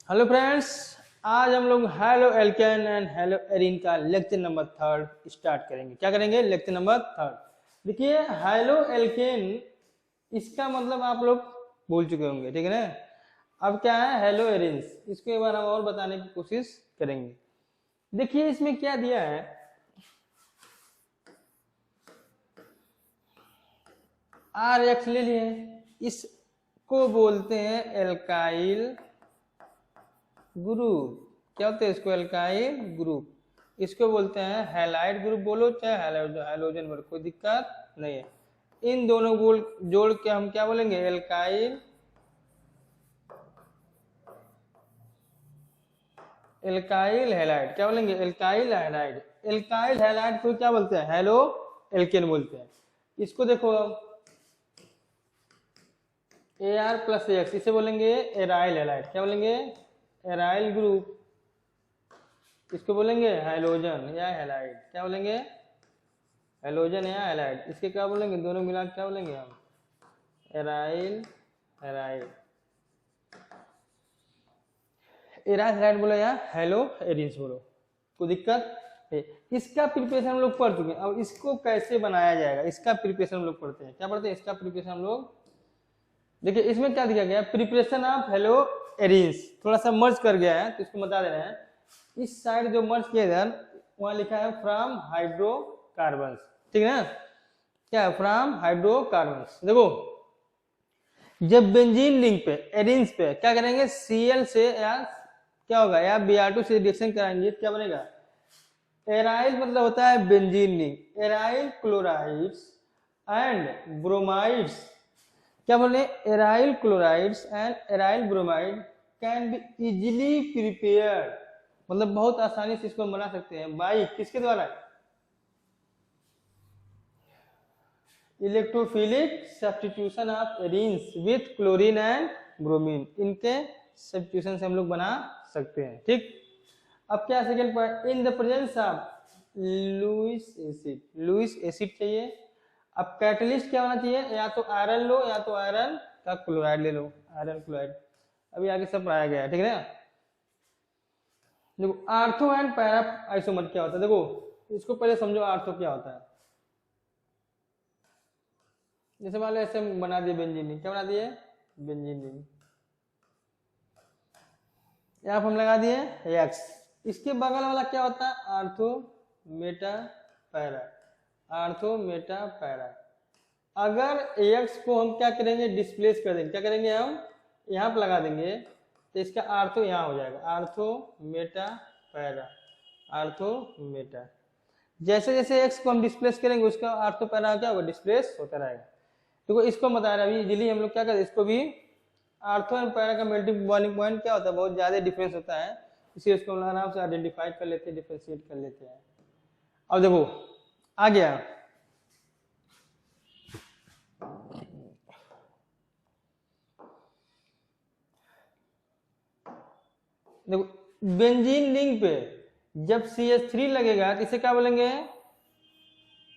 Hello friends, आज हम लोग halo alkane and haloarene का लेक्चर नंबर 3 स्टार्ट करेंगे। क्या करेंगे? Lecture number 3। देखिए, हेलो एल्केन इसका मतलब आप लोग भूल चुके होंगे, ठीक है ना। अब क्या है हेलो एरिन्स, इसके बारे में और बताने की कोशिश करेंगे। देखिए इसमें क्या दिया है, आर एक्स ले लिए, इसको बोलते हैं एल्काइल ग्रुप। क्या होते हैं इसको? Alkyl group. इसको बोलते हैं हैलाइड ग्रुप, बोलो चाहे हैलोजन बोलो, कोई दिक्कत नहीं है। इन दोनों को जोड़ के हम क्या बोलेंगे? Alkyl halide. क्या बोलेंगे? Alkyl halide. एल्काइल हैलाइड को क्या बोलते हैं? हेलो एल्केन बोलते हैं। इसको देखो, Ar प्लस एक्स, इसे बोलेंगे एराइल हैलाइड। क्या बोलेंगे? Aryl group. इसको बोलेंगे हैलोजन या हैलाइड। क्या बोलेंगे? हैलोजन या हैलाइड। इसके क्या बोलेंगे? दोनों मिला क्या बोलेंगे हम? Aryl halide. एराइल हैलाइड बोलो या हेलो एरिन्स बोलो, कोई दिक्कत है। इसका प्रिपरेशन हम लोग पढ़ चुके हैं। अब इसको कैसे बनाया जाएगा, इसका प्रिपरेशन हम लोग पढ़ते हैं। क्या पढ़ते हैं? इसका प्रिपरेशन हम लोग। देखिए इसमें क्या दिया गया? Preparation of hello arenes. थोड़ा सा मर्ज कर गया है तो इसको बता दे रहे हैं। इस साइड जो मर्ज किया इधर, वहां लिखा है फ्रॉम हाइड्रोकार्बन्स, ठीक है ना। क्या है? From hydrocarbons. देखो, जब बेंजीन लिंक पे एरिन्स पे क्या करेंगे? Cl से या क्या होगा, या Br2 से रिएक्शन कराएंगे, क्या बनेगा? एराइल मतलब होता है benzene link. Aryl chlorides and bromides, क्या बोले? Aryl chlorides and aryl bromide can be easily prepared, मतलब बहुत आसानी से इसको बना सकते हैं। बाई किसके द्वारा? Electrophilic substitution of arenes with chlorine and bromine. इनके सब्स्टिट्यूशन से हम लोग बना सकते हैं, ठीक। अब क्या second point? In the presence of Lewis acid. Lewis acid चाहिए। अब कैटलिस्ट क्या होना चाहिए? या तो आयरन लो या तो आयरन का क्लोराइड ले लो, आयरन क्लोराइड। अभी आगे सब पढ़ाया गया है, ठीक है ना। देखो आर्थो एंड पैरा आइसोमर क्या होता है, देखो इसको पहले समझो। आर्थो क्या होता है? जैसे मान लो ऐसे बना दिए बेंजीन, क्या बना दिए? बेंजीन। यहाँ पर हम लगा दिए एक्स। इसके बगल वाला क्या होता है? Ortho Meta para. Ortho Meta para. अगर एक्स को हम क्या करेंगे? डिस्प्लेस कर देंगे। क्या करेंगे? हम यहाँ पर लगा देंगे तो इसका आर्थो यहाँ हो जाएगा, ortho Meta para. Ortho Meta. जैसे जैसे एक्स को हम डिस्प्लेस करेंगे उसका आर्थो पैरा क्या होगा? डिस्प्लेस होता रहेगा। देखो इसको बता रहा है अभी इजीली हम लोग क्या करते हैं, इसको भी आर्थो एंड पैरा का मेल्टिंग बॉइलिंग पॉइंट क्या होता है? बहुत ज्यादा डिफरेंस होता है, इसलिए उसको हम आराम से आइडेंटिफाई कर लेते हैं, डिफरेंशिएट कर लेते हैं। अब देखो आ गया, देखो बेंजीन लिंक पे जब CH3 लगेगा तो इसे क्या बोलेंगे?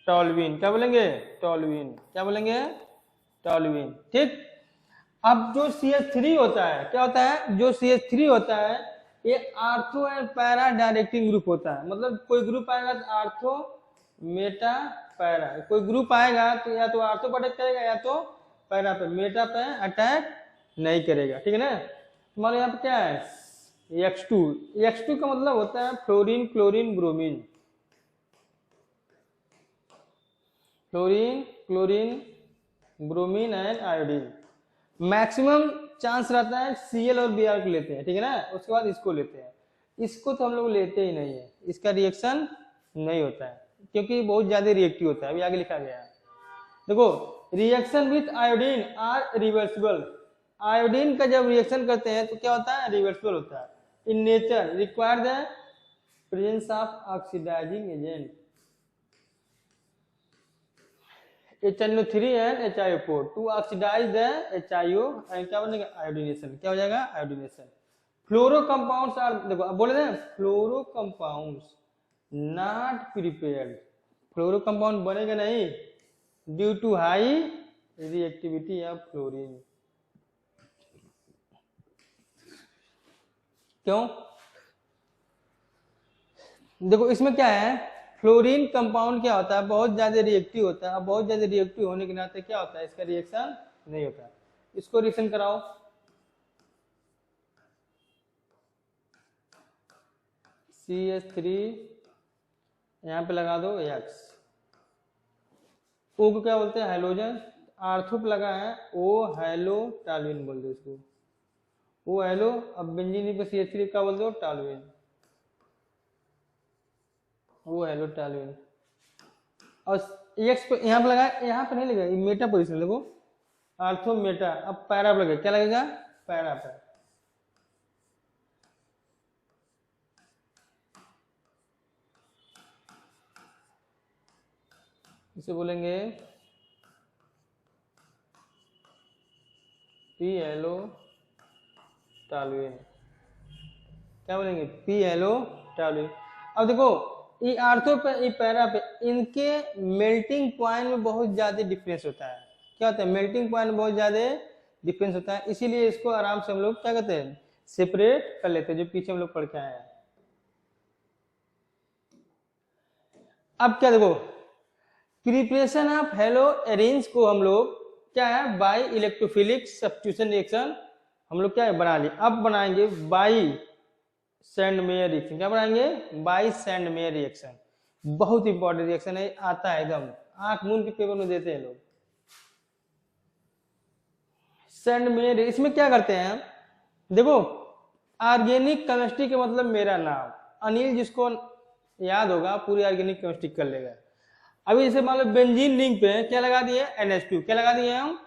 टॉल्यूइन। क्या बोलेंगे? टॉल्यूइन। क्या बोलेंगे? टॉल्यूइन, ठीक। अब जो CH3 होता है क्या होता है? जो CH3 होता है ये ortho and para directing group होता है। मतलब कोई ग्रुप आएगा तो आर्थो मेटा पैरा, कोई ग्रुप आएगा तो या तो आर्थो पर अटैक करेगा या तो पैरा पे, मेटा पे अटैक नहीं करेगा, ठीक है ना। मान लो यहाँ पे क्या है? X2। X2 का मतलब होता है fluorine chlorine bromine. Fluorine chlorine bromine and iodine. Maximum chance रहता है Cl और Br को लेते हैं, ठीक है ना। उसके बाद इसको लेते हैं। इसको तो हम लोग लेते ही नहीं है, इसका रिएक्शन नहीं होता है क्योंकि बहुत ज्यादा रिएक्टिव होता है। अभी आगे लिखा गया है, देखो reaction with iodine are reversible. Iodine का जब रिएक्शन करते हैं तो क्या होता है? रिवर्सिबल होता है। In nature require the presence of oxidising agent HNO3 and HIO4 to oxidize the HIO and क्या बनेगा? आयोडीनेशन। क्या हो जाएगा? आयोडीनेशन। फ्लोरो कंपाउंड्स आर, देखो अब बोले थे fluoro compounds not prepared. Fluoro compound बनेगा नहीं due to high reactivity of fluorine. क्यों? देखो इसमें क्या है, फ्लोरीन कंपाउंड क्या होता है, बहुत ज्यादा रिएक्टिव होता है। बहुत ज्यादा रिएक्टिव होने के नाते क्या होता है, इसका रिएक्शन नहीं होता है। इसको रिएक्शन कराओ, CH3 यहाँ पे लगा दो X, O को क्या बोलते हैं, हाइड्रोजन। आर्थो पे लगा है O हेलो टॉलुइन बोल दो इसको, O हेलो। अब बेंजीन पे CH3 क्या बोल दो, टॉलुइन, O हेलो टॉलुइन। और X पे यहाँ पे लगा, यहाँ पे नहीं लगा, मेटा पोजिशन देखो, आर्थो मेटा। अब पैरा पे लगे, क्या लगेगा, पैरा पे। इसे बोलेंगे पी एलो टॉलुइन, क्या बोलेंगे, पी एलो टॉलुइन। अब देखो ये आर्थो पे, ये पैरा पे, इनके मेल्टिंग पॉइंट में बहुत ज्यादा डिफरेंस होता है। क्या होता है, मेल्टिंग पॉइंट बहुत ज्यादा डिफरेंस होता है, इसीलिए इसको आराम से हम लोग क्या कहते हैं, सेपरेट कर लेते हैं, जो पीछे हम लोग पढ़ के आए हैं। अब क्या देखो, प्रिपरेशन ऑफ हेलो एरेंज को हम लोग क्या है, बाई इलेक्ट्रोफिलिक सब्स्टिट्यूशन रिएक्शन हम लोग क्या है, बना लिए। अब बनाएंगे बाई सैंडमेयर रिएक्शन। क्या बनाएंगे, बाई सैंडमेयर रिएक्शन। बहुत इंपॉर्टेंट रिएक्शन है, आता है एकदम आंख मूंद के पेपर में देते हैं लोग। सैंडमेयर, इसमें क्या करते हैं, देखो ऑर्गेनिक केमिस्ट्री के मतलब मेरा नाम अनिल, जिसको याद होगा पूरी ऑर्गेनिक केमिस्ट्री कर लेगा। अभी जैसे मान लो बेंजीन रिंग पे क्या लगा दिए, NH2, क्या लगा दिए हम,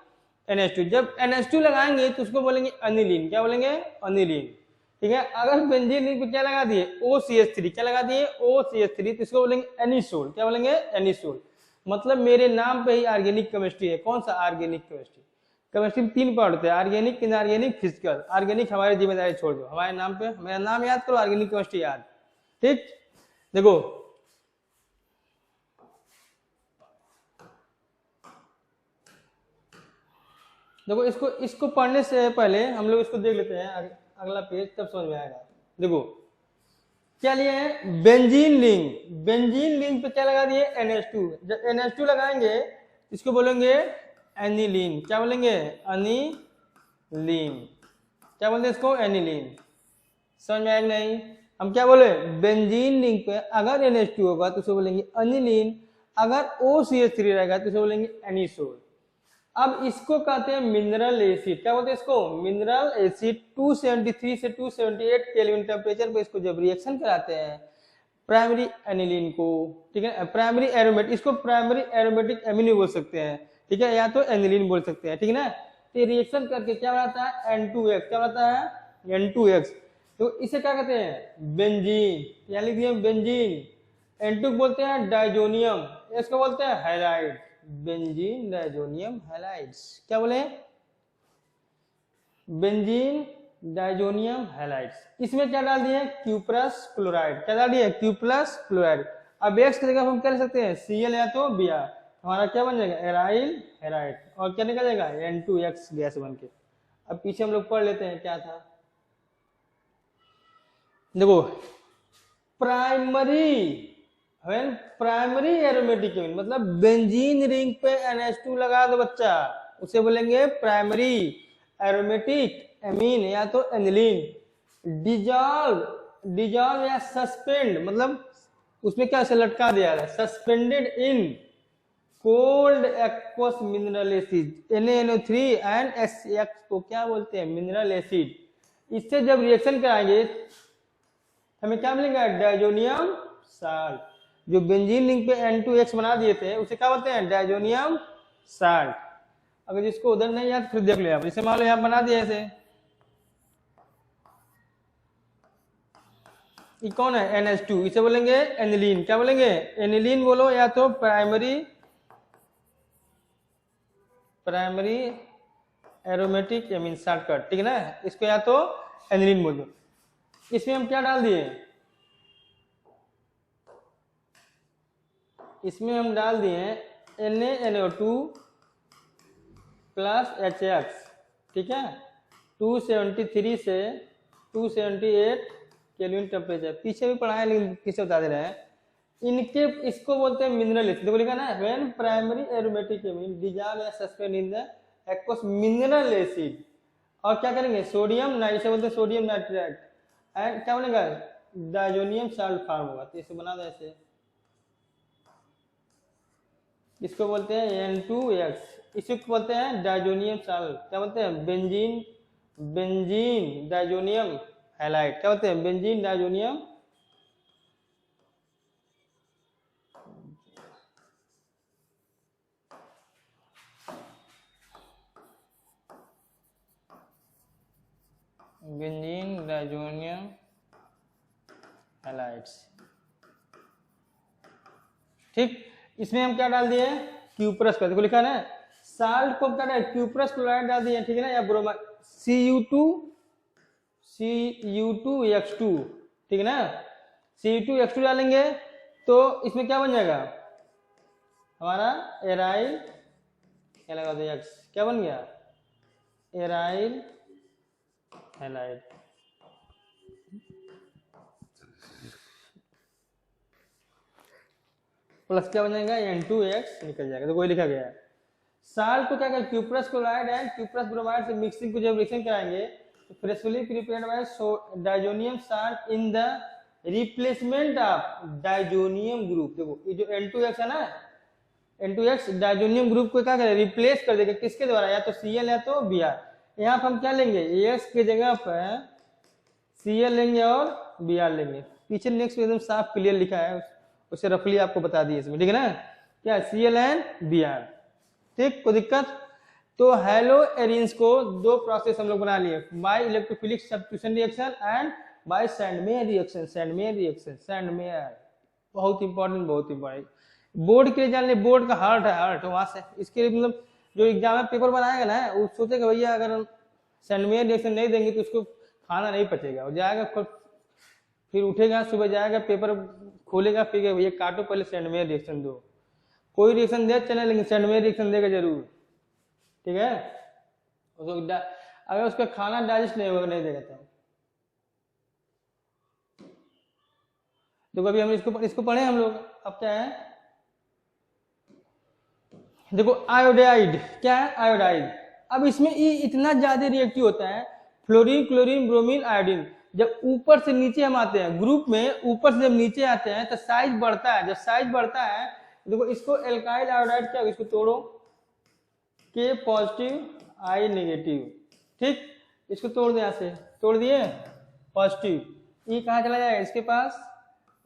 NH2। जब NH2 लगाएंगे तो उसको बोलेंगे अनिलीन, क्या बोलेंगे, अनिलीन, ठीक है। अगर बेंजीन रिंग पे क्या लगा दिए, OCH3, क्या लगा दिए, OCH3, तो इसको बोलेंगे एनिसोल, क्या बोलेंगे, एनिसोल। मतलब मेरे नाम पे ही ऑर्गेनिक केमिस्ट्री है। कौन सा, ऑर्गेनिक केमिस्ट्री। केमिस्ट्री में 3 पार्ट होते हैं, ऑर्गेनिक, इनऑर्गेनिक, फिजिकल। ऑर्गेनिक हमारी जिम्मेदारी छोड़ दो, हमारे नाम पे मेरा नाम याद करो, ऑर्गेनिक केमिस्ट्री याद, ठीक। देखो देखो इसको पढ़ने से पहले हम लोग इसको देख लेते हैं, अगला पेज, तब समझ में आएगा। देखो क्या लिए हैं, बेंजीन रिंग। बेंजीन रिंग पे क्या लगा दिए, NH2। जब NH2 लगाएंगे इसको बोलेंगे एनिलीन, क्या बोलेंगे, अनिलीन, क्या बोलते हैं इसको, एनिलीन। समझ में आएगा नहीं, हम क्या बोले, बेंजीन रिंग पे अगर NH2 होगा तो उसे बोलेंगे अनिलीन, अगर OCH3 रहेगा तो उसे बोलेंगे एनिसोल। अब इसको कहते हैं मिनरल एसिड, क्या बोलते हैं इसको, मिनरल एसिड। 273 से 278 केल्विन टेम्परेचर पे इसको जब रिएक्शन कराते हैं प्राइमरी एनिलीन को, ठीक है, प्राइमरी एरोमेटिक, इसको प्राइमरी एरोमेटिक एमिनो बोल सकते हैं, ठीक है, या तो एनिलीन बोल सकते हैं, ठीक है ना। तो रिएक्शन करके क्या बनाता है, N2X, क्या बनाता है, N2X। तो इसे क्या कहते हैं, बेंजीन, यहाँ लिख दिए बेंजीन। N2 बोलते हैं डाइजोनियम, इसको बोलते हैं हैलाइड, बेंजीन डाइजोनियम हैलाइड्स, क्या बोले, बेंजीन डाइजोनियम हैलाइड्स। इसमें क्या डाल दिए, क्यूप्रस क्लोराइड, क्या डाल दिए, क्यूप्रस क्लोराइड। अब X की जगह हम क्या ले सकते हैं, Cl या तो Br, हमारा क्या बन जाएगा, एराइल हेराइड, और क्या निकल जाएगा, N2X गैस बन के। अब पीछे हम लोग पढ़ लेते हैं क्या था। देखो प्राइमरी एरोमेटिक एमिन, मतलब बेंजीन रिंग पे NH2 लगा दो बच्चा, उसे बोलेंगे प्राइमरी एरोमेटिक एमीन या तो एनिलीन। डिजॉल्व या सस्पेंड, मतलब उसमें क्या से लटका दिया है, suspended in cold aqueous mineral acid, NaNO3 and X को क्या बोलते हैं, मिनरल एसिड। इससे जब रिएक्शन कराएंगे हमें क्या मिलेगा, डाइजोनियम साल्ट। जो बेंजीन रिंग पे N2X बना दिए थे उसे क्या बोलते हैं, डाइजोनियम साल्ट। अगर जिसको उधर नहीं याद फिर देख लिया, जैसे मान लो यहाँ बना दिया ऐसे, ये कौन है, NH2, इसे बोलेंगे एनिलीन, क्या बोलेंगे, एनिलीन बोलो, या तो प्राइमरी एरोमेटिक एमीन शॉर्टकट, ठीक है ना, इसको या तो एनिलीन बोल दो। इसमें हम क्या डाल दिए, इसमें हम डाल दिए NaNO2 प्लस HX, ठीक है। 273 से 278 केल्विन टेम्परेचर, पीछे भी पढ़ा है लेकिन पीछे बता दे रहे हैं। इनके इसको बोलते हैं मिनरल एसिड, देखो लिखा ना, when primary aromatic amine dissolve या suspend in the aqueous mineral acid, और क्या करेंगे सोडियम नाइट्रेट, बोलते हैं सोडियम नाइट्रेट, एंड क्या बनेगा डायजोनियम साल्ट फॉर्म होगा। तो इसे बना दो ऐसे, इसको बोलते हैं N2X, इसको बोलते हैं डायजोनियम साल्ट, क्या बोलते हैं बेंजीन, बेंजीन डायजोनियम हैलाइड, क्या बोलते हैं benzene diazonium benzene diazonium halides. ठीक, इसमें हम क्या डाल दिए क्यूप्रस का, देखो लिखा है ना, साल्ट को क्या डाल क्यूप्रस क्लोराइड डाल दिए, ठीक है ना, या ब्रोमाइड Cu2X2, ठीक है ना, Cu2X2 डालेंगे तो इसमें क्या बन जाएगा हमारा एराइल, क्या लगा दो X, क्या बन गया एराइल हैलाइड। प्लस क्या बन जाएगा N2X निकल जाएगा, तो कोई लिखा गया है। साल्ट को क्या करें cuprous chloride and cuprous bromide से मिक्सिंग को जब रिएक्शन कराएंगे तो freshly prepared by diazonium salt in the replacement of diazonium group. देखो ये जो N2X है ना, N2X डायजोनियम ग्रुप को क्या करें रिप्लेस कर देगा, किसके द्वारा, या तो Cl या तो Br। यहाँ पर हम क्या लेंगे AX की जगह पर Cl लेंगे और Br लेंगे। पीछे नेक्स्ट एकदम साफ क्लियर लिखा है, उसे रफली आपको बता दिए इसमें, ठीक है ना, क्या Cl एंड Br। ठीक, कोई दिक्कत। तो हेलो एरिन्स को दो प्रोसेस हम लोग बना लिए, by electrophilic substitution reaction and by Sandmeyer reaction. Sandmeyer reaction, Sandmeyer बहुत इंपॉर्टेंट, बहुत इंपॉर्टेंट, बोर्ड के लिए जान ले, बोर्ड का हार्ट है, हार्ट वहां से इसके लिए मतलब जो एग्जाम में पेपर बनाएगा ना वो सोचेगा भैया अगर सैंडमेयर रिएक्शन नहीं देंगे तो उसको खाना नहीं पचेगा, वो जाएगा फिर उठेगा सुबह जाएगा पेपर खोलेगा फिर भैया काटो पहले सैंडमेयर रिएक्शन दो, कोई रिएक्शन दे चले लेकिन सैंडमेयर रिएक्शन देगा जरूर, ठीक है। उसको अगर उसका खाना डाइजेस्ट नहीं होगा नहीं देगा तो देखो अभी हम इसको पढ़े हम लोग। अब क्या है देखो आयोडाइड, क्या है आयोडाइड। अब इसमें ये इतना ज्यादा रिएक्टिव होता है, फ्लोरीन क्लोरीन ब्रोमीन आयोडीन, जब ऊपर से नीचे हम आते हैं ग्रुप में, ऊपर से जब नीचे आते हैं तो साइज बढ़ता है, जब साइज बढ़ता है देखो इसको एल्काइल आयोडाइड क्या, इसको तोड़ो K पॉजिटिव I नेगेटिव, ठीक, इसको तोड़ दे, यहाँ से तोड़ दिए पॉजिटिव, ये कहाँ चला जाएगा इसके पास,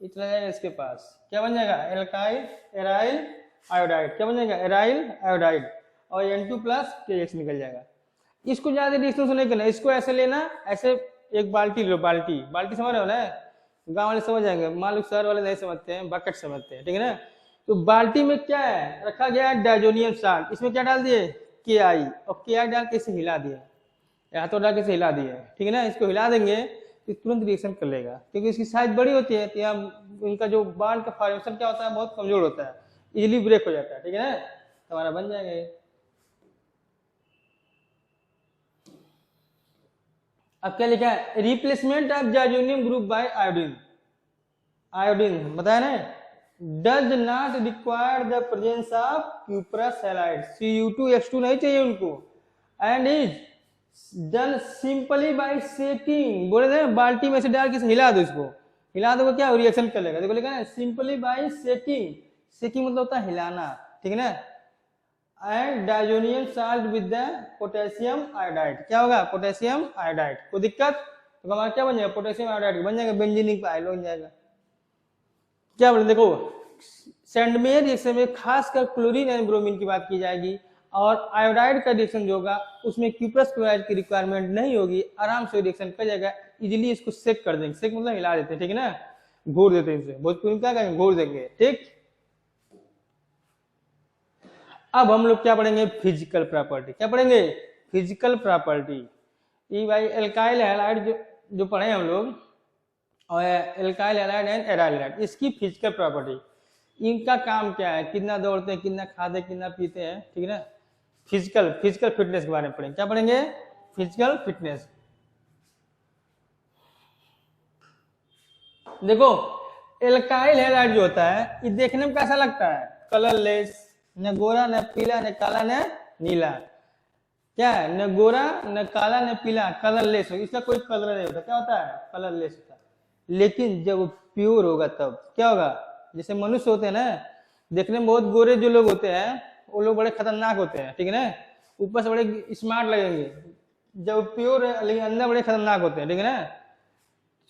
ये चला जाएगा इसके पास, क्या बन जाएगा एल्काइल एराइल आयोडाइड, क्या बन जाएगा एराइल आयोडाइड, और N2 प्लस KX निकल जाएगा। इसको ज्यादा डिस्टेंस नहीं करना, इसको ऐसे लेना, ऐसे एक बाल्टी लो, बाल्टी बाल्टी समझ रहे हो ना, गांव वाले समझ जाएंगे, मान लो शहर वाले नहीं समझते हैं, बकेट समझते हैं, ठीक है ना। तो बाल्टी में क्या है रखा गया है डायजोनियम साल्ट, इसमें क्या डाल दिए KI, और KI डाल के इसे हिला दिया, हाथों डाल के इसे हिला दिया, ठीक है ना। इसको हिला देंगे तो तुरंत रिएक्शन कर लेगा, क्योंकि इसकी साइज बड़ी होती है तो यहाँ उनका जो बांड का फॉर्मेशन क्या होता है बहुत कमजोर होता है, इजिली ब्रेक हो जाता है, ठीक है ना, हमारा बन जाएगा ये। अब क्या लिखा है replacement of diazonium group by iodine, iodine बताया ना, does not require the presence of cuprous halide, Cu2X2 नहीं चाहिए उनको, and is done simply by shaking, बोले थे बाल्टी में से डाल के हिला दो, इसको हिला दो क्या रिएक्शन कर लेगा, देखो लिखा है सिंपली बाय सेकिंग, सेकिंग मतलब होता है हिलाना, ठीक है ना, and diazonium salt with the potassium iodide, क्या होगा पोटेशियम आयोडाइड, कोई दिक्कत, तो हमारा क्या बन जाएगा पोटेशियम आयोडाइड बन जाएगा, बेंजीनिक आयोड बन जाएगा। क्या बोले देखो सैंडमेयर रिएक्शन में खासकर क्लोरीन एंड ब्रोमीन की बात की जाएगी, और आयोडाइड का रिएक्शन जो होगा उसमें क्यूप्रस क्लोराइड की रिक्वायरमेंट नहीं होगी, आराम से रिएक्शन कर जाएगा, इजीली इसको सेक कर देंगे, सेक मतलब हिला देते हैं, ठीक है ना, घोर देते हैं इसे, भोजपुरी क्या कहेंगे घोर देंगे, ठीक। अब हम लोग क्या पढ़ेंगे फिजिकल प्रॉपर्टी, क्या पढ़ेंगे फिजिकल प्रॉपर्टी, ये भाई एल्काइल हैलाइड जो पढ़े हम लोग, और alkyl halide and aryl halide, इसकी फिजिकल प्रॉपर्टी, इनका काम क्या है, कितना दौड़ते हैं, कितना खाते हैं, कितना पीते हैं, ठीक है ना, फिजिकल फिटनेस के बारे में पढ़ेंगे, क्या पढ़ेंगे फिजिकल फिटनेस। देखो एल्काइल हैलाइड जो होता है ये देखने में कैसा लगता है, कलरलेस, न गोरा न पीला न काला न नीला, क्या है, न गोरा न काला न पीला, कलरलेस हो, इसका कोई कलर नहीं होता, क्या होता है, कलरलेस होता है। लेकिन जब वो प्योर होगा तब क्या होगा, जैसे मनुष्य होते हैं ना, देखने में बहुत गोरे जो लोग होते हैं वो लोग बड़े खतरनाक होते हैं, ठीक है ना, ऊपर से बड़े स्मार्ट लगेंगे, जब प्योर है लेकिन अंदर बड़े खतरनाक होते हैं, ठीक है ना।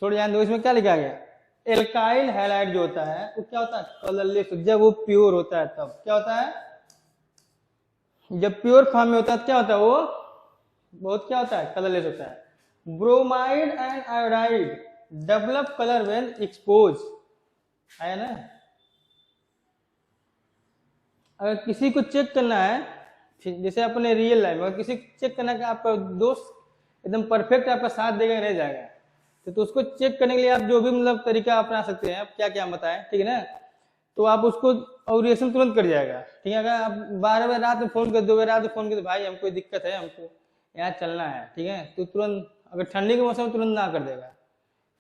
छोड़ ध्यान दो, इसमें क्या लिखा गया, एल्काइल हैलाइड जो होता है वो क्या होता है, कलरलेस, जब वो प्योर होता है तब क्या होता है, जब प्योर फॉर्म में होता है क्या होता है, वो बहुत क्या होता है, कलरलेस होता है। Bromide and iodide develop colour when expose, है ना। अगर किसी को चेक करना है, जैसे अपने रियल लाइफ में किसी को चेक करना है कि आपका दोस्त एकदम परफेक्ट आपका साथ देगा नहीं जाएगा, तो उसको चेक करने के लिए आप जो भी मतलब तरीका अपना सकते हैं, आप क्या क्या बताएं, ठीक है ना, तो आप उसको और रिएक्शन तुरंत कर जाएगा, ठीक है। अगर आप 12 बजे रात में फोन कर, 2 बजे रात में फोन कर, भाई हमको दिक्कत है, हमको यहाँ चलना है, ठीक है, तो तुरंत, अगर ठंडी के मौसम में तुरंत ना कर देगा,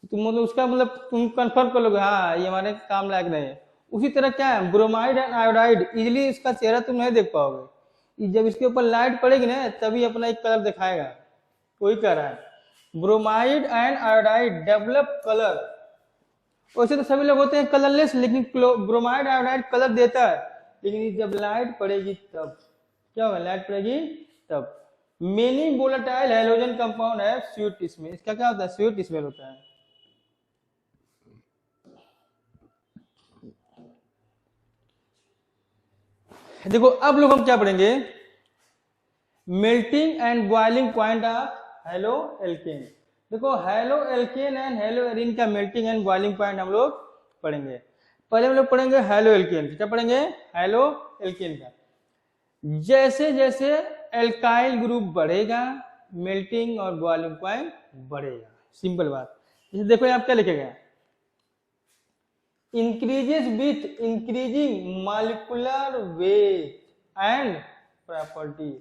तुम मतलब उसका मतलब तुम कंफर्म कर लोगे हाँ ये हमारे काम लायक नहीं है। उसी तरह क्या है, ब्रोमाइड एंड आयोडाइड इजिली इसका चेहरा तुम नहीं देख पाओगे, जब इसके ऊपर लाइट पड़ेगी ना तभी अपना एक कलर दिखाएगा, वही कह रहा है, bromide and iodide develop colour. वैसे तो सभी लोग होते हैं कलरलेस, लेकिन ब्रोमाइड आयोडाइड कलर देता है, लेकिन जब लाइट पड़ेगी तब क्या होगा, लाइट पड़ेगी तब। मेनी वोलेटाइल हैलोजन कंपाउंड है स्वीट स्मेल, इसका क्या होता है, स्वीट स्मेल होता है। देखो अब लोग हम क्या पढ़ेंगे, melting and boiling point of haloalkane. देखो haloalkane and haloarene का मेल्टिंग एंड बॉइलिंग पॉइंट हम लोग पढ़ेंगे। पहले हम लोग पढ़ेंगे हेलो एल्केन, क्या पढ़ेंगे, हेलो एल्केन का। जैसे जैसे एल्काइल ग्रुप बढ़ेगा मेल्टिंग और बॉइलिंग पॉइंट बढ़ेगा, सिंपल बात। जैसे देखो यहाँ क्या लिखेगा, increases with increasing molecular weight and property।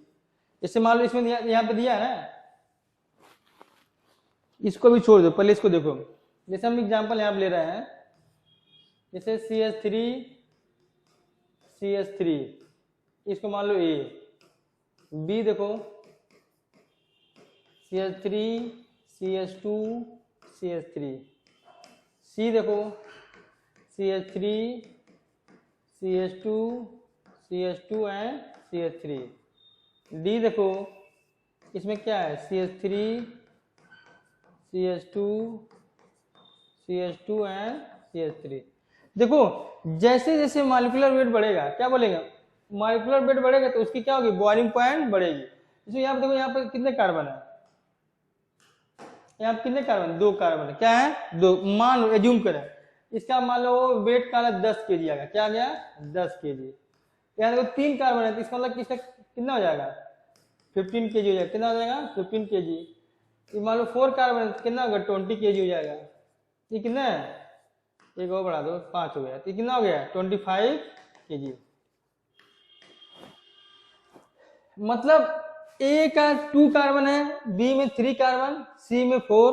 जैसे मान लो इसमें यहाँ पे दिया है ना, इसको भी छोड़ दो, पहले इसको देखो। जैसे हम एग्जांपल यहाँ पे ले रहे हैं, जैसे CH3 इसको मान लो A, B देखो CH3 CH2 CH3, C देखो CH3 CH2 CH2 and CH3, D देखो इसमें क्या है CH3 CH2 CH2 and CH3। देखो जैसे जैसे मॉलिक्यूलर वेट बढ़ेगा, क्या बोलेगा, मॉलिक्यूलर वेट बढ़ेगा तो उसकी क्या होगी, बॉइलिंग पॉइंट बढ़ेगी। इसमें यहाँ पे देखो, यहाँ पे कितने कार्बन है, यहाँ पे कितने कार्बन, 2 कार्बन है, क्या है 2, मान लो एज्यूम करें, इसका मान लो वेट का 10 kg आ गया, क्या आ गया 10 kg। यहाँ देखो 3 कार्बन है तो इसका मतलब किसका कितना हो जाएगा 15 kg हो जाएगा, कितना हो जाएगा 15 kg। मान लो 4 कार्बन है तो कितना होगा 20 kg हो जाएगा। ये कितना है, एक और बढ़ा दो 5 हो गया, तो कितना हो गया 25 kg। मतलब ए का 2 कार्बन है, बी में 3 कार्बन, सी में 4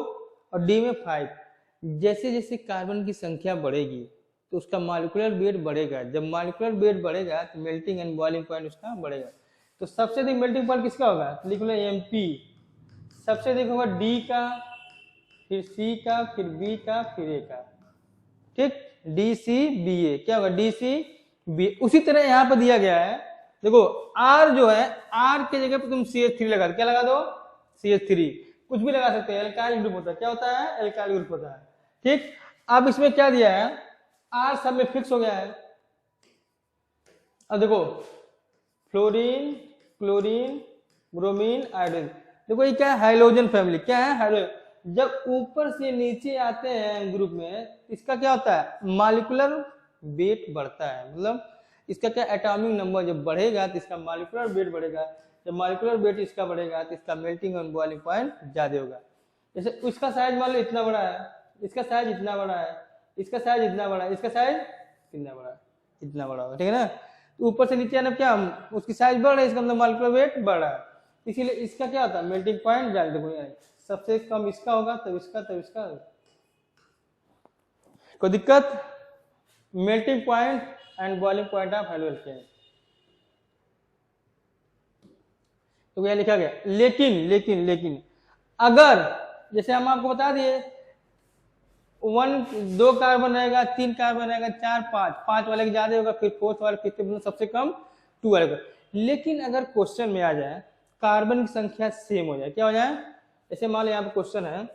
और डी में 5। जैसे जैसे कार्बन की संख्या बढ़ेगी तो उसका मॉलिक्यूलर वेट बढ़ेगा, जब मॉलिक्यूलर वेट बढ़ेगा तो मेल्टिंग एंड बॉइलिंग पॉइंट उसका बढ़ेगा। तो सबसे अधिक मेल्टिंग पॉइंट किसका होगा, लिख लो MP, सबसे अधिक होगा D का, फिर C का, फिर B का, फिर A का, ठीक, DCBA, क्या होगा DCBA। उसी तरह यहाँ पर दिया गया है, देखो R जो है, R के जगह पर तुम CH3 लगा दो, क्या लगा दो CH3, कुछ भी लगा सकते हैं, एल्काइल ग्रुप होता है, क्या होता है एल्काइल ग्रुप होता है, ठीक। अब इसमें क्या दिया है, R सब में फिक्स हो गया है। अब देखो फ्लोरीन क्लोरीन ब्रोमीन आयोडीन, देखो ये क्या है हाइड्रोजन फैमिली, क्या है हाइड्रोजन। जब ऊपर से नीचे आते हैं ग्रुप में, इसका क्या होता है मॉलिक्यूलर वेट बढ़ता है, मतलब इसका क्या एटॉमिक नंबर जब बढ़ेगा तो इसका मॉलिक्यूलर वेट बढ़ेगा, जब मॉलिक्यूलर वेट इसका बढ़ेगा तो इसका मेल्टिंग और बॉइलिंग पॉइंट ज्यादा होगा। जैसे इसका साइज मान लो इतना बड़ा है, इसका साइज इतना बड़ा है, इसका साइज इतना बड़ा है, इसका साइज कितना बड़ा है, इतना बड़ा होगा, ठीक है ना। तो ऊपर से नीचे आना क्या उसकी साइज बढ़ रहा है, इसका मतलब मॉलिक्यूलर वेट बढ़ रहा है, इसीलिए इसका क्या होता है मेल्टिंग पॉइंट ज्यादा। सबसे कम इसका होगा तब इसका तब इसका। कोई दिक्कत? Melting point and boiling point of halo alkane. तो यह लिखा गया लेकिन लेकिन लेकिन अगर जैसे हम आपको बता दिए 2 कार्बन रहेगा, 3 कार्बन रहेगा, 4 5, 5 वाले के ज्यादा होगा, फिर 4th वाले, फिर सबसे कम 2 वाले का। लेकिन अगर क्वेश्चन में आ जाए कार्बन की संख्या सेम हो जाए, क्या हो जाए? जैसे मान लो यहाँ पे क्वेश्चन है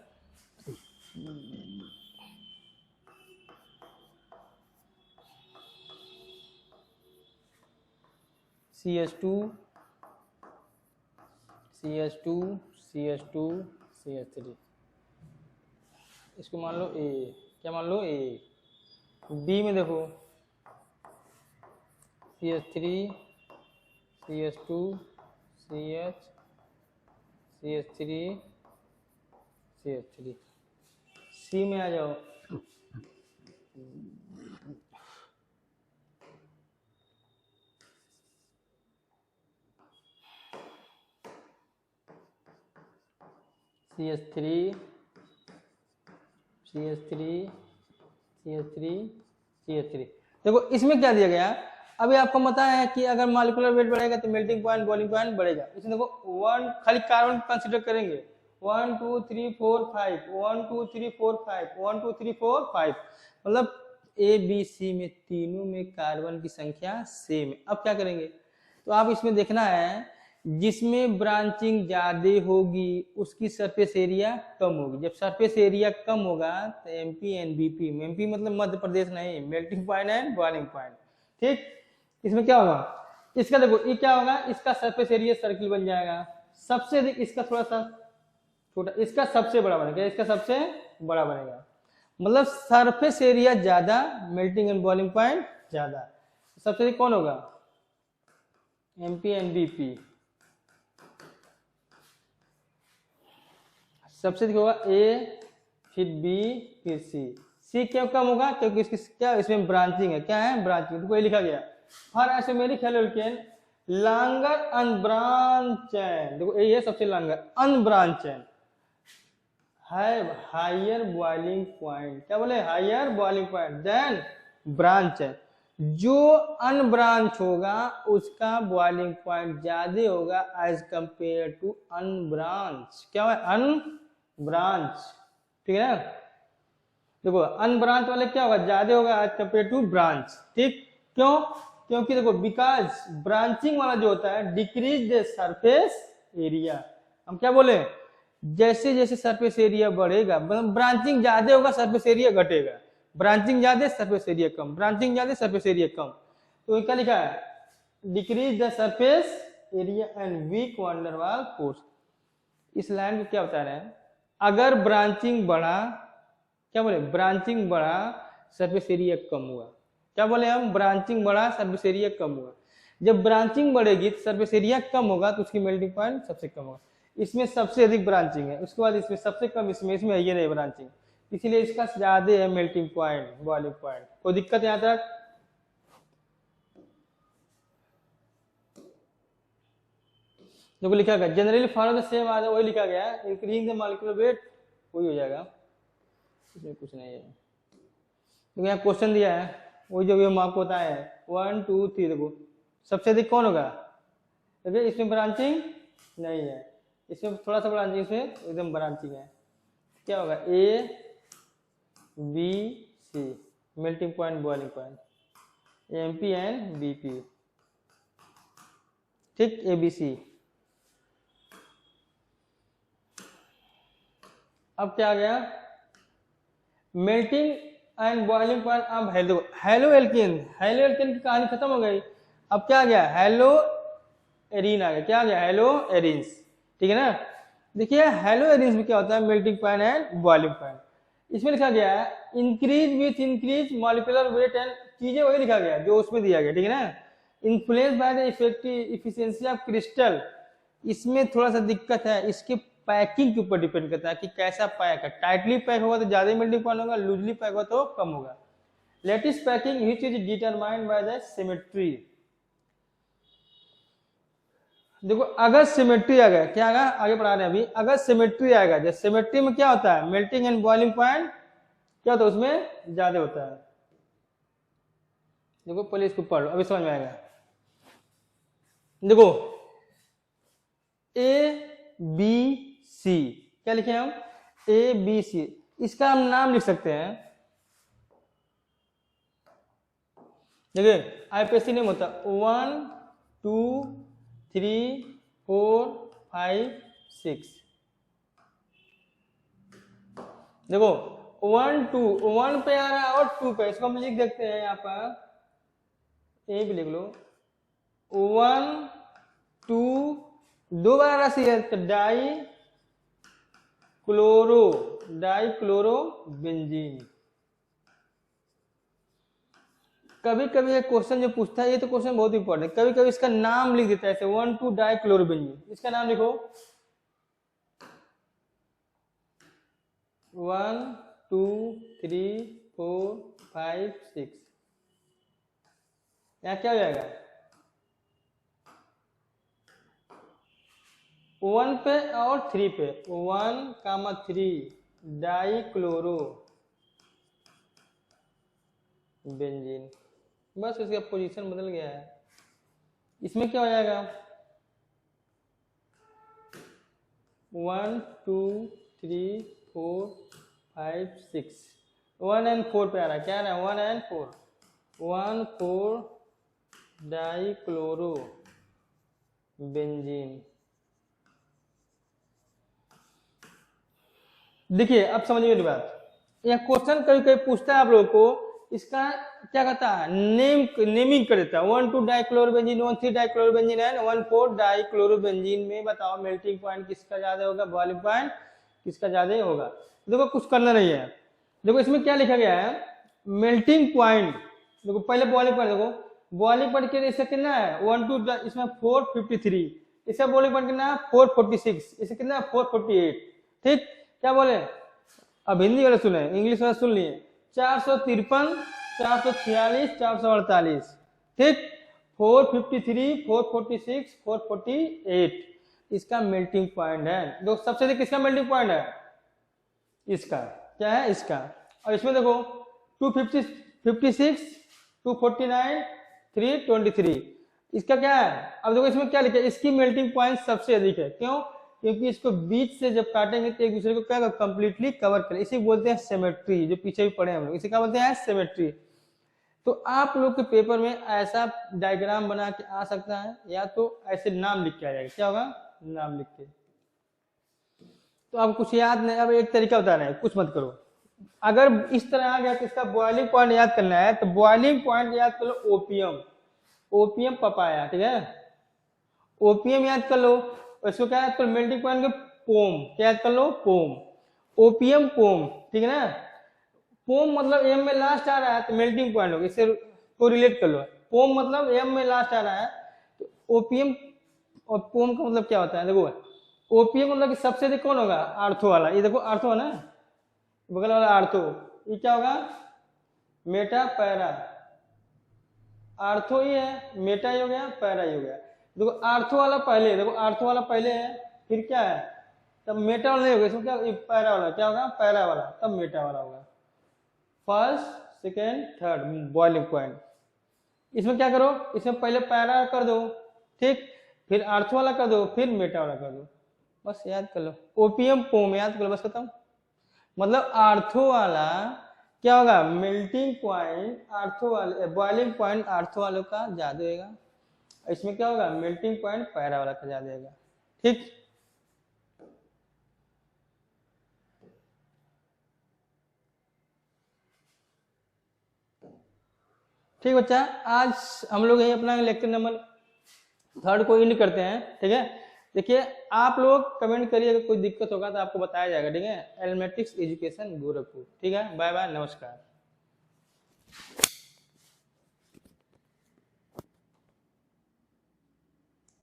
CH2 CH2 CH2 CH3, इसको मान लो A, क्या मान लो A। B में देखो CH3 CH2 CH CH3 CH3। C में आ जाओ CH3 CH3 CH3 CH3। देखो इसमें क्या दिया गया, अभी आपको पता है कि अगर मॉलिक्यूलर वेट बढ़ेगा तो मेल्टिंग पॉइंट बॉइलिंग पॉइंट बढ़ेगा। इसमें देखो 1 खाली कार्बन कंसीडर करेंगे, 1 2 3 4 5, 1 2 3 4 5, 1 2 3 4 5, मतलब A B C में तीनों में कार्बन की संख्या सेम है। अब क्या करेंगे, तो आप इसमें देखना है जिसमें ब्रांचिंग ज्यादा होगी उसकी सरफेस एरिया कम होगी। जब सरफेस एरिया कम होगा तो MP एंड BP, MP मतलब मध्य प्रदेश नहीं, melting point and boiling point. ठीक, इसमें क्या होगा, इसका देखो ये क्या होगा, इसका सरफेस एरिया सर्किल बन जाएगा, सबसे अधिक इसका थोड़ा सा छोटा, इसका सबसे बड़ा बनेगा, इसका सबसे बड़ा बनेगा, मतलब सरफेस एरिया ज्यादा, मेल्टिंग एंड बॉइलिंग पॉइंट ज्यादा। सबसे अधिक कौन होगा, MP एंड BP। सबसे अधिक होगा A, फिर B, फिर C क्यों कम होगा, क्योंकि इसकी क्या इसमें ब्रांचिंग है, क्या है ब्रांचिंग, तो कोई लिखा गया for isomeric haloalkane longer unbranch chain. देखो ये है सबसे longer unbranch chain, have higher boiling point, क्या बोले higher boiling point then branch chain. जो अनब्रांच होगा उसका बॉइलिंग पॉइंट ज्यादा होगा एज कंपेयर टू अनब्रांच। क्या है अनब्रांच, ठीक है ना। देखो अनब्रांच वाले क्या होगा, ज्यादा होगा एज कंपेयर टू ब्रांच। ठीक, क्यों, क्योंकि देखो बिकॉज ब्रांचिंग वाला जो होता है डिक्रीज द सरफेस एरिया। हम क्या बोले, जैसे जैसे सरफेस एरिया बढ़ेगा, ब्रांचिंग ज्यादा होगा सरफेस एरिया घटेगा, ब्रांचिंग ज्यादा सरफेस एरिया कम, ब्रांचिंग ज्यादा सरफेस एरिया कम। तो क्या लिखा है, decrease the surface area and weak van der Waal force. इस लाइन को क्या बता रहे हैं, अगर ब्रांचिंग बढ़ा, क्या बोले ब्रांचिंग बढ़ा सरफेस एरिया कम हुआ, क्या बोले हम ब्रांचिंग बढ़ा सरफेस एरिया कम हुआ। जब ब्रांचिंग बढ़ेगी तो सरफेस एरिया कम होगा तो उसकी मेल्टिंग पॉइंट सबसे कम होगा। इसमें सबसे अधिक ब्रांचिंग है, उसके बाद इसमें सबसे कम, इसमें है ये नहीं ब्रांचिंग, इसीलिए इसका ज्यादा है मेल्टिंग पॉइंट बॉइलिंग पॉइंट। कोई दिक्कत यहाँ तक, जो लिखा गया जनरली फॉलो द सेम आ वही लिखा गया है, इंक्रीजिंग द मॉलिक्यूलर वेट वही हो जाएगा, इसमें कुछ नहीं है। तो यहाँ क्वेश्चन दिया है वही जो भी हम आपको बताया है 1 2 3। देखो सबसे अधिक कौन होगा, देखिए इसमें ब्रांचिंग नहीं है, इसमें थोड़ा सा ब्रांचिंग, इसमें एकदम ब्रांचिंग है। क्या होगा A B C melting point boiling point, MP and BP। ठीक, ABC। अब क्या आ गया, मेल्टिंग एंड बॉइलिंग पॉइंट अब hello halo alkane, halo alkane की कहानी खत्म हो गई। अब क्या आ गया, हेलो एरीन आ गया, क्या आ गया हेलो एरीन्स, ठीक है ना। देखिए हेलो एरीन्स में क्या होता है, melting point and boiling point. इसमें लिखा गया है increase with increase molecular weight and, चीजें वही लिखा गया जो उसमें दिया गया, ठीक है ना। Influence by the effective efficiency of crystal, इसमें थोड़ा सा दिक्कत है, इसके पैकिंग के ऊपर डिपेंड करता है कि कैसा पैक है। टाइटली पैक होगा तो ज्यादा मेल्टिंग पॉइंट होगा, लूजली पैक होगा तो कम होगा। Lattice packing which is determined by the symmetry. देखो अगर सिमेट्री आ गया, क्या आगे पढ़ा रहे हैं अभी, अगर सिमेट्री आएगा, जैसे सिमेट्री में क्या होता है मेल्टिंग एंड बॉइलिंग पॉइंट क्या होता है उसमें ज्यादा होता है। देखो पहले इसको पढ़ लो, अभी समझ में आएगा। देखो ए बी सी, क्या लिखे हम, ए बी सी, इसका हम नाम लिख सकते हैं। देखिए आईपीएससी नेम होता 1 2 3 4 5 6। देखो 1 2 1 पे आ रहा है और 2 पे, इसको हम लिख देते हैं यहाँ पर, ए भी लिख लो 1 2, दो बार राशि है तो डाई क्लोरो बेंजीन। कभी कभी एक क्वेश्चन जो पूछता है, ये तो क्वेश्चन बहुत इंपॉर्टेंट है, कभी कभी इसका नाम लिख देता है ऐसे 1 2 डाई क्लोरो बेंजीन, इसका नाम लिखो 1 2 3 4 5 6। यहाँ क्या हो जाएगा 1 पे और 3 पे, 1,3 डाई क्लोरो बेंजीन, बस इसका पोजीशन बदल गया है। इसमें क्या हो जाएगा 1 2 3 4 5 6, 1 and 4 पे आ रहा है, क्या आ रहा है 1 and 4, 1 4 डाई क्लोरो बेंजीन। देखिए अब समझिए मेरी बात, यह क्वेश्चन कभी कभी पूछता है आप लोगों को, इसका क्या कहता है नेमिंग कर देता है 1 2 डाइक्लोरोबेंजीन, 1 3 डाइक्लोरोबेंजीन एंड 1 4 डाइक्लोरोबेंजीन में बताओ मेल्टिंग पॉइंट किसका ज्यादा होगा, बॉइलिंग पॉइंट किसका ज्यादा होगा। देखो कुछ करना नहीं है, देखो इसमें क्या लिखा गया है मेल्टिंग पॉइंट। देखो पहले बॉइलिंग पॉइंट, देखो बॉइलिंग पॉइंट के इसका कितना है 1 2, इसमें 453, इसका बॉइलिंग पॉइंट कितना है 446, इससे कितना है 448। ठीक, क्या बोले, अब हिंदी वाले सुने, इंग्लिश वाले सुन लिए, 453 446 448, ठीक, 453 446 448 इसका मेल्टिंग पॉइंट है। देखो सबसे अधिक किसका मेल्टिंग पॉइंट है, इसका, क्या है इसका। और इसमें देखो 256 249 323 इसका क्या है। अब देखो इसमें क्या लिखा है, इसकी मेल्टिंग पॉइंट सबसे अधिक है, क्यों, क्योंकि इसको बीच से जब काटेंगे तो एक दूसरे को क्या कंप्लीटली कवर करें, इसे बोलते हैं सिमेट्री, जो पीछे भी पढ़े हम लोग, इसे क्या बोलते हैं सिमेट्री। तो आप लोग के पेपर में ऐसा डायग्राम बना के आ सकता है, या तो ऐसे नाम लिख के आ जाएगा, क्या होगा नाम लिख के। तो अब कुछ याद नहीं, अब एक तरीका बता रहे हैं, कुछ मत करो, अगर इस तरह आ गया तो इसका बॉइलिंग पॉइंट याद करना है, तो बॉइलिंग पॉइंट याद कर लो ओपियम, ओपियम पपाया, ठीक है, ओपियम याद कर लो। इसको क्या याद करो मेल्टिंग पॉइंट के पोम, क्या याद कर लो पोम, ओपियम पोम, ठीक है ना। पोम मतलब एम में लास्ट आ रहा है तो मेल्टिंग पॉइंट होगा, इससे को रिलेट कर लो, पोम मतलब एम में लास्ट आ रहा है तो ओपियम, और पोम का मतलब क्या होता है, देखो ओपियम मतलब कि सबसे अधिक कौन होगा आर्थो वाला, ये देखो आर्थो है ना, बगल वाला आर्थो, ये क्या होगा मेटा पैरा, आर्थो ही है, मेटा ही हो गया पैरा ही हो गया। देखो आर्थो वाला पहले, देखो आर्थो वाला पहले है, फिर क्या है तब मेटा वाला नहीं होगा, इसमें क्या पैरा वाला, क्या होगा पैरा वाला, तब मेटा वाला होगा, first second third boiling point. इसमें क्या करो, इसमें पहले पैरा कर दो, ठीक, फिर आर्थो वाला कर दो, फिर मेटा वाला कर दो, बस याद कर लो, ओपियम पोम याद कर लो, बस खत्म। मतलब आर्थो वाला क्या होगा मेल्टिंग पॉइंट आर्थो वाले, बॉइलिंग पॉइंट आर्थो वालों का ज्यादा होगा, इसमें क्या होगा मेल्टिंग पॉइंट पैरा वाला का ज्यादा होगा, ठीक। ठीक बच्चा, आज हम लोग यही अपना लेक्चर नंबर 3 को एंड करते हैं, ठीक है। देखिए आप लोग कमेंट करिए, अगर कोई दिक्कत होगा तो आपको बताया जाएगा, ठीक है। एलमेटिक्स एजुकेशन गोरखपुर, ठीक है, बाय बाय, नमस्कार।